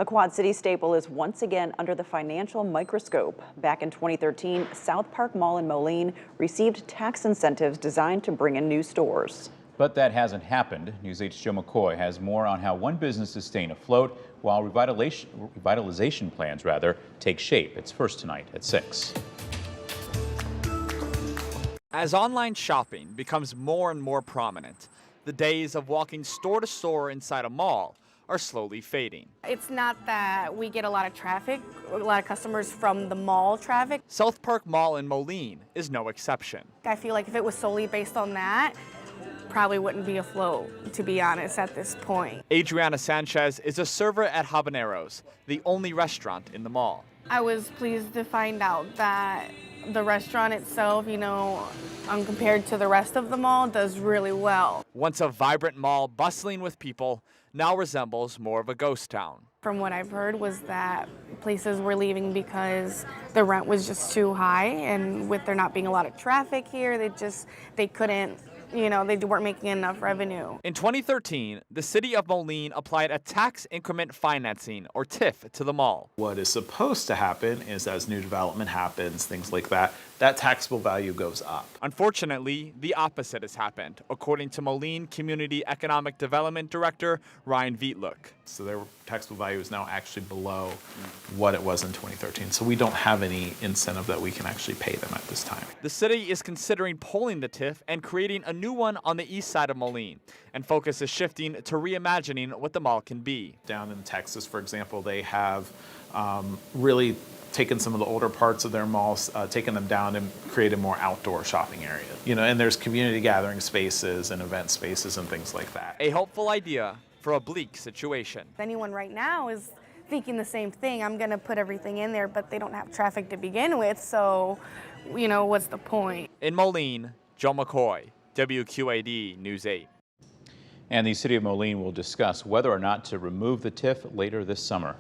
A Quad City staple is once again under the financial microscope. Back in 2013, SouthPark Mall in Moline received tax incentives designed to bring in new stores. But that hasn't happened. News 8's Joe McCoy has more on how one business is staying afloat while revitalization plans take shape. It's first tonight at 6. As online shopping becomes more and more prominent, the days of walking store to store inside a mall are slowly fading. It's not that we get a lot of traffic, a lot of customers from the mall traffic. SouthPark Mall in Moline is no exception. I feel like if it was solely based on that, probably wouldn't be afloat, to be honest, at this point. Adriana Sanchez is a server at Habaneros, the only restaurant in the mall. I was pleased to find out that the restaurant itself, compared to the rest of the mall, does really well. Once a vibrant mall bustling with people, now resembles more of a ghost town. From what I've heard was that places were leaving because the rent was just too high, and with there not being a lot of traffic here, they couldn't, they weren't making enough revenue. In 2013, the City of Moline applied a tax increment financing, or TIF, to the mall. What is supposed to happen is as new development happens, things like that, that taxable value goes up. Unfortunately, the opposite has happened, according to Moline Community Economic Development Director Ryan Vietluk. So their taxable value is now actually below what it was in 2013. So we don't have any incentive that we can actually pay them at this time. The city is considering pulling the TIF and creating a new one on the east side of Moline, and focus is shifting to reimagining what the mall can be. Down in Texas, for example, they have really taken some of the older parts of their malls, taken them down and created more outdoor shopping areas. And there's community gathering spaces and event spaces and things like that. A hopeful idea for a bleak situation. Anyone right now is thinking the same thing. I'm going to put everything in there, but they don't have traffic to begin with, so, what's the point? In Moline, Joe McCoy, WQAD News 8. And the City of Moline will discuss whether or not to remove the TIF later this summer.